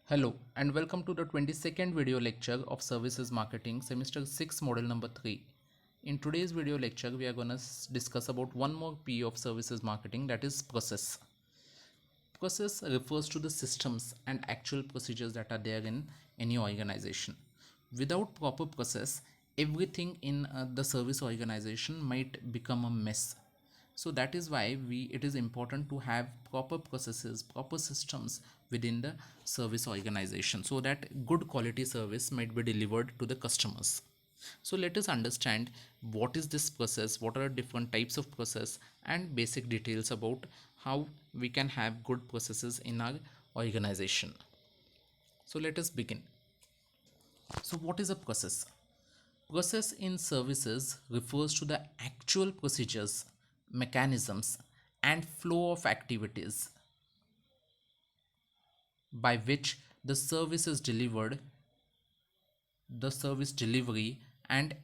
Hello and welcome to the 22nd video lecture of Services Marketing Semester 6 model number 3. In today's video lecture we are going to discuss about one more P of Services Marketing, that is process. Process refers to the systems and actual procedures that are there in any organization. Without proper process, everything in the service organization might become a mess. So that is why it is important to have proper processes, proper systems within the service organization, so that good quality service might be delivered to the customers. So let us understand what is this process, what are different types of process, and basic details about how we can have good processes in our organization. So let us begin. So what is a process? Process in services refers to the actual procedures, mechanisms, and flow of activities by which the service is delivered, the service delivery, and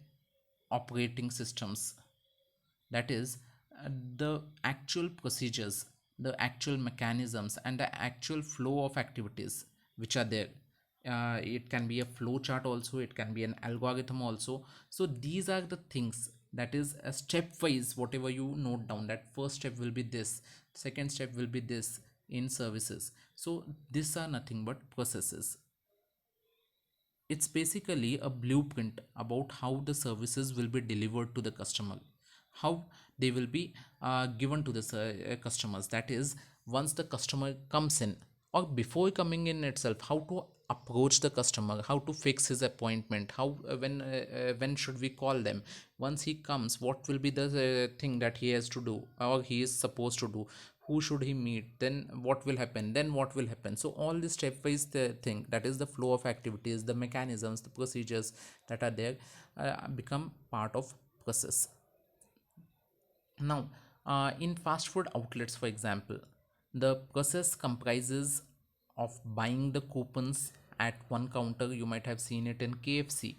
operating systems. That is, the actual procedures, the actual mechanisms, and the actual flow of activities which are there. It can be a flow chart also, it can be an algorithm also. So these are the things, that is a stepwise, whatever you note down, that first step will be this, second step will be this in services. So these are nothing but processes. It's basically a blueprint about how the services will be delivered to the customer, how they will be given to the customers. That is, once the customer comes in, or before coming in itself, how to approach the customer, how to fix his appointment, how when should we call them, once he comes, what will be the thing that he has to do or he is supposed to do, who should he meet, then what will happen, then what will happen. So all this stepwise thing, that is the flow of activities, the mechanisms, the procedures that are there, become part of process. Now, in fast food outlets, for example, the process comprises of buying the coupons at one counter. You might have seen it in KFC.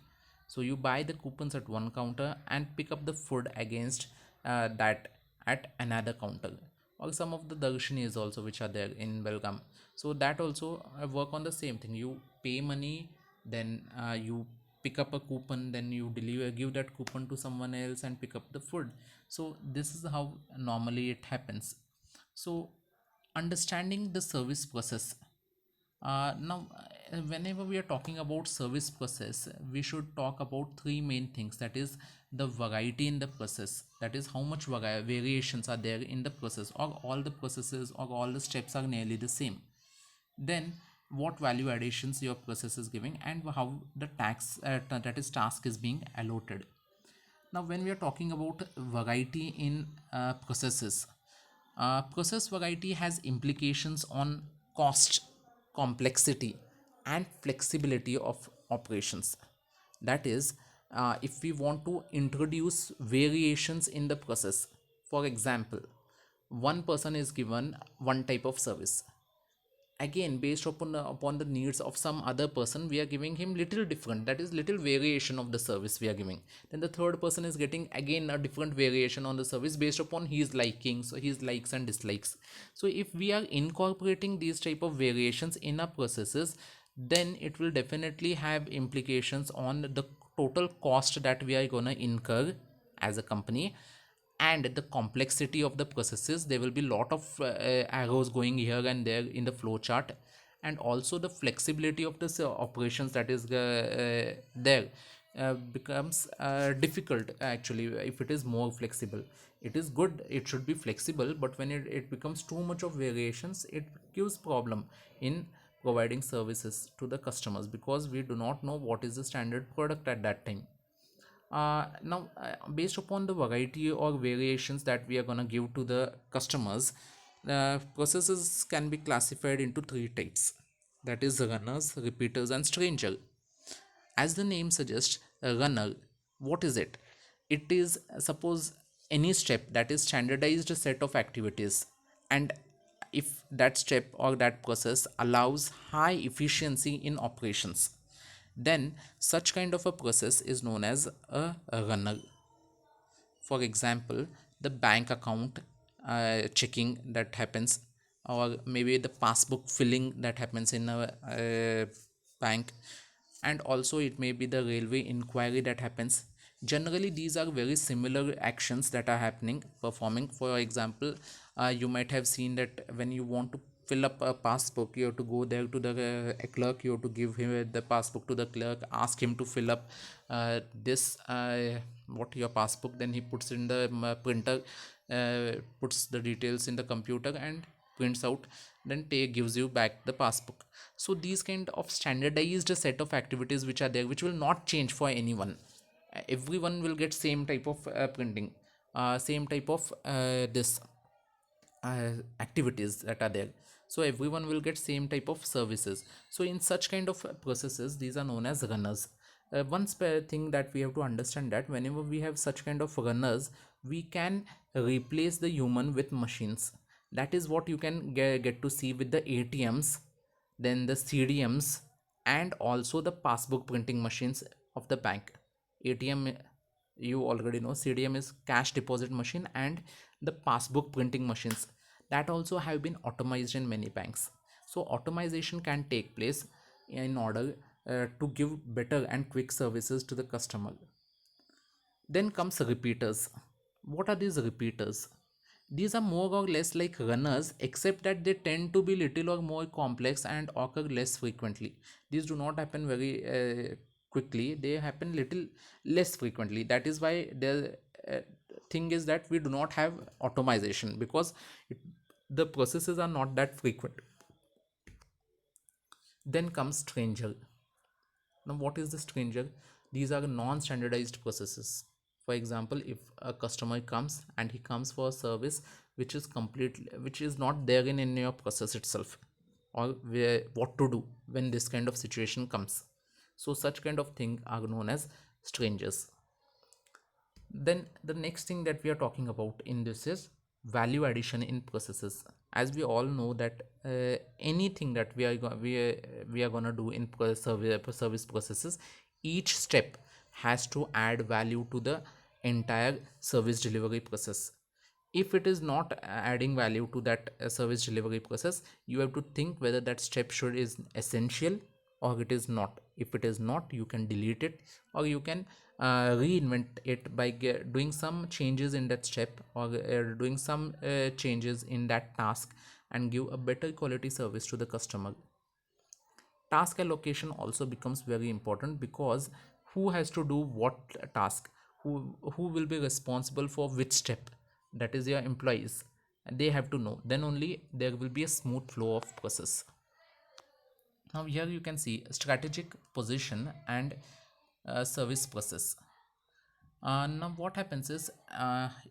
So you buy the coupons at one counter and pick up the food against that at another counter. Or some of the darshanis also which are there in Belgaum. So that also work on the same thing. You pay money, then you pick up a coupon, then you give that coupon to someone else and pick up the food. So this is how normally it happens. So understanding the service process, now whenever we are talking about service process, we should talk about three main things, that is the variety in the process, that is how much variations are there in the process, or all the processes or all the steps are nearly the same. Then what value additions your process is giving, and how the that is task is being allotted. Now when we are talking about variety in processes, process variety has implications on cost, complexity, and flexibility of operations. That is, if we want to introduce variations in the process, for example, one person is given one type of service, again based upon the needs of some other person, we are giving him little different, that is little variation of the service we are giving. Then the third person is getting again a different variation on the service based upon his liking, so his likes and dislikes. So if we are incorporating these type of variations in our processes, then it will definitely have implications on the total cost that we are going to incur as a company, and the complexity of the processes. There will be lot of arrows going here and there in the flow chart, and also the flexibility of the operations that is there becomes difficult. Actually, if it is more flexible, it is good, it should be flexible, but when it becomes too much of variations, it gives problem in providing services to the customers, because we do not know what is the standard product at that time. Now, based upon the variety or variations that we are going to give to the customers, processes can be classified into three types, that is runners, repeaters, and stranger. As the name suggests, a runner, what is it? It is, suppose, any step, that is standardized set of activities, and if that step or that process allows high efficiency in operations, then such kind of a process is known as a runner. For example, the bank account checking that happens, or maybe the passbook filling that happens in a bank, and also it may be the railway inquiry that happens. Generally these are very similar actions that are happening performing. For example, you might have seen that when you want to fill up a passbook, you have to go there to the clerk, you have to give him the passbook to the clerk, ask him to fill up this what your passbook, then he puts in the printer, puts the details in the computer and prints out, then take gives you back the passbook. So these kind of standardized set of activities which are there, which will not change for anyone. Everyone will get same type of printing, same type of this activities that are there. So everyone will get same type of services. So in such kind of processes, these are known as runners. One thing that we have to understand, that whenever we have such kind of runners, we can replace the human with machines. That is what you can get to see with the ATMs, then the CDMs, and also the passbook printing machines of the bank. ATM, you already know, CDM is cash deposit machine, and the passbook printing machines that also have been automized in many banks. So automation can take place in order to give better and quick services to the customer. Then comes repeaters. What are these repeaters? These are more or less like runners, except that they tend to be little or more complex and occur less frequently. These do not happen very quickly, they happen little less frequently. That is why the thing is that we do not have automation, because the processes are not that frequent. Then comes stranger. Now, what is the stranger? These are non-standardized processes. For example, if a customer comes and he comes for a service which is completely, which is not there in your process itself, or where, what to do when this kind of situation comes. So such kind of thing are known as strangers. Then the next thing that we are talking about in this is value addition in processes. As we all know that anything that we are gonna do in service processes, each step has to add value to the entire service delivery process. If it is not adding value to that service delivery process, you have to think whether that step should is essential or it is not. If it is not, you can delete it, or you can reinvent it by doing some changes in that step, or doing some changes in that task, and give a better quality service to the customer. Task allocation also becomes very important, because who has to do what task, who will be responsible for which step, that is your employees, and they have to know, then only there will be a smooth flow of process. Now here you can see strategic position and service process. Now what happens is,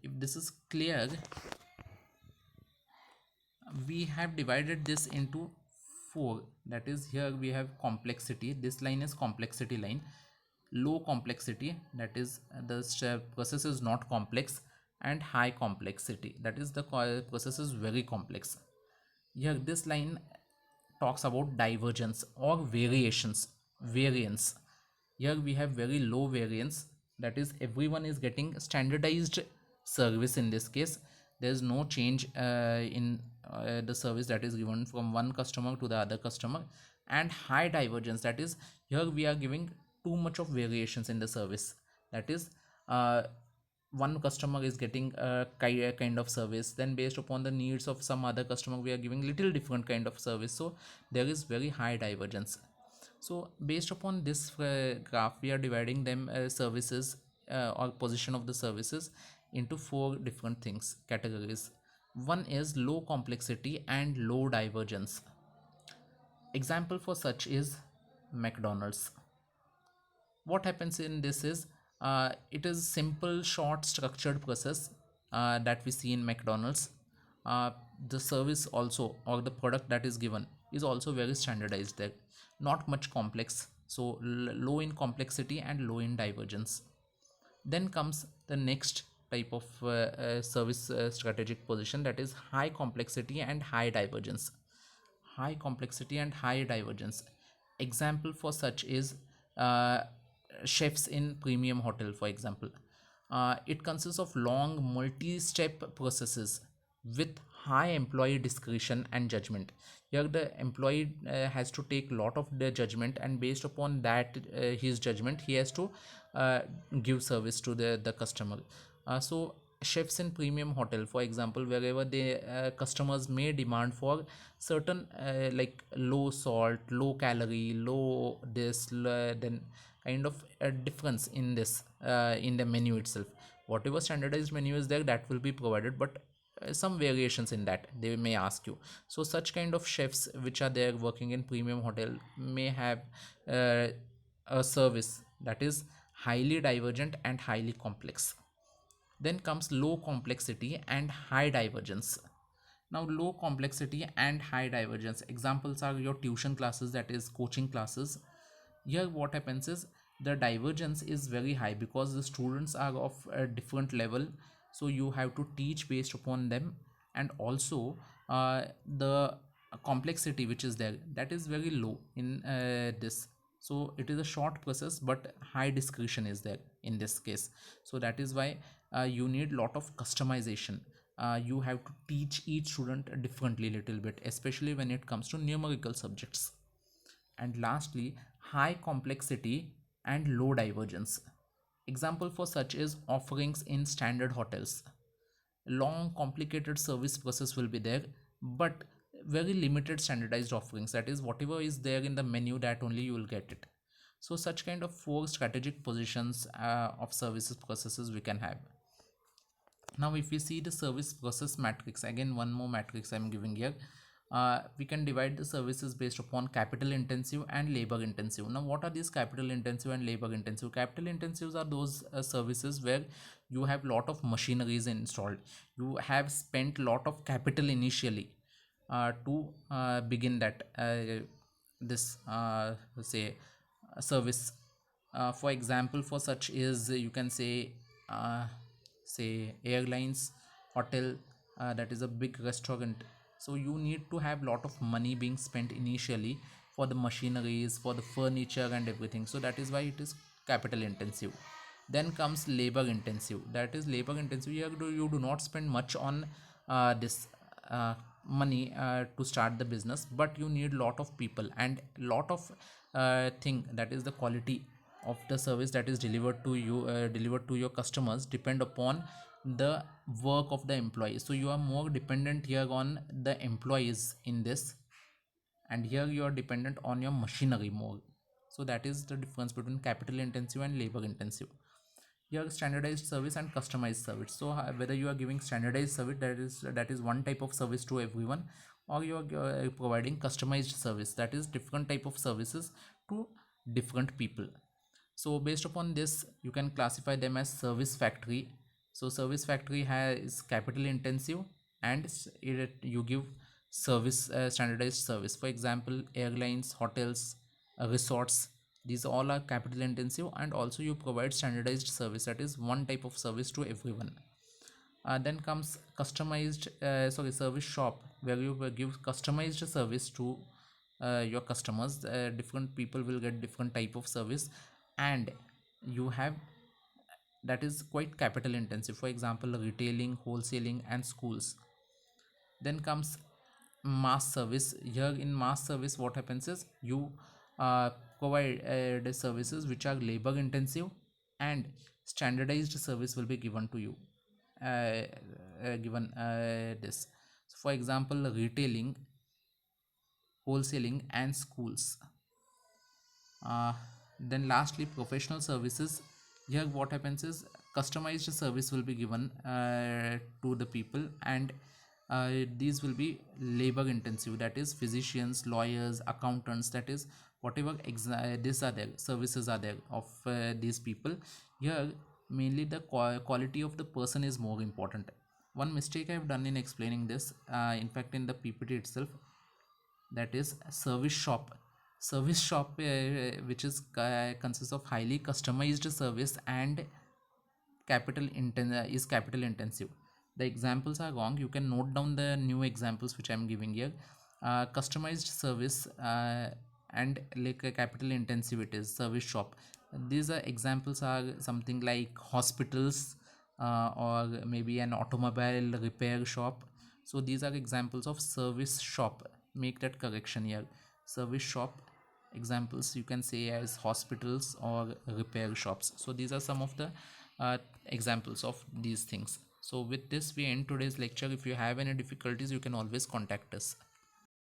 if this is clear, we have divided this into four. That is, here we have complexity, this line is complexity line. Low complexity, that is the process is not complex. And high complexity, that is the process is very complex. Here this line talks about divergence or variance. Here we have very low variance, that is everyone is getting standardized service. In this case, there is no change in the service that is given from one customer to the other customer. And high divergence, that is here we are giving too much of variations in the service. That is, one customer is getting a kind of service, then based upon the needs of some other customer we are giving little different kind of service. So there is very high divergence. So based upon this graph, we are dividing them services or position of the services into four different things, categories. One is low complexity and low divergence. Example for such is McDonald's. What happens in this is, it is simple short structured process that we see in McDonald's. The service also, or the product that is given, is also very standardized there, not much complex. So low in complexity and low in divergence. Then comes the next type of service strategic position, that is high complexity and high divergence. High complexity and high divergence. Example for such is chefs in premium hotel, for example. It consists of long multi-step processes with high employee discretion and judgment. Here the employee has to take lot of their judgment, and based upon that his judgment, he has to uh, give service to the customer. So chefs in premium hotel, for example, wherever the customers may demand for certain like low salt, low calorie, low this then kind of a difference in this in the menu itself. Whatever standardized menu is there, that will be provided, but some variations in that they may ask you. So such kind of chefs which are there working in premium hotel may have uh, a service that is highly divergent and highly complex. Then comes low complexity and high divergence. Now low complexity and high divergence examples are your tuition classes, that is coaching classes. Here what happens is the divergence is very high because the students are of a different level, so you have to teach based upon them. And also the complexity which is there, that is very low in this. So it is a short process but high discretion is there in this case. So that is why you need lot of customization. You have to teach each student differently little bit, especially when it comes to numerical subjects. And lastly, high complexity and low divergence. Example for such is offerings in standard hotels. Long complicated service process will be there, but very limited standardized offerings, that is whatever is there in the menu, that only you will get it. So such kind of four strategic positions of services processes we can have. Now if we see the service process matrix, again one more matrix I'm giving here. We can divide the services based upon capital intensive and labor intensive. Now what are these capital intensive and labor intensive? Capital intensives are those services where you have lot of machineries installed, you have spent lot of capital initially to begin that this say service. For example for such is you can uh, say airlines, hotel, that is a big restaurant. So you need to have lot of money being spent initially for the machineries, for the furniture and everything, so that is why it is capital intensive. Then comes labor intensive, that is labor intensive. You do not spend much on this money to start the business, but you need lot of people and lot of thing, that is the quality of the service that is delivered to you, delivered to your customers, depend upon the work of the employees. So you are more dependent here on the employees in this, and here you are dependent on your machinery more. So that is the difference between capital intensive and labor intensive. Here standardized service and customized service. So whether you are giving standardized service, that is one type of service to everyone, or you are providing customized service, that is different type of services to different people. So based upon this you can classify them as service factory. So service factory has capital intensive, and you give service, standardized service. For example airlines, hotels, resorts, these all are capital intensive, and also you provide standardized service, that is one type of service to everyone. Then comes customized service shop, where you give customized service to your customers. Different people will get different type of service, and you have, that is quite capital intensive, for example retailing, wholesaling and schools. Then comes mass service. Here in mass service what happens is you uh, provide the services which are labor intensive, and standardized service will be given to you, given this. So for example retailing, wholesaling and schools. uh, then lastly professional services. Here what happens is customized service will be given to the people, and these will be labor intensive, that is physicians, lawyers, accountants, that is whatever these are there services are there of these people. Here mainly the quality of the person is more important. One mistake I have done in explaining this, in fact in the ppt itself, that is service shop. Service shop which is consists of highly customized service and is capital intensive. The examples are wrong, you can note down the new examples which I am giving here. Customized service and like a capital intensive, it is service shop. These are examples are something like hospitals, or maybe an automobile repair shop. So these are examples of service shop. Make that correction here. Service shop examples you can say as hospitals or repair shops. So these are some of the examples of these things. So with this we end today's lecture. If you have any difficulties, you can always contact us.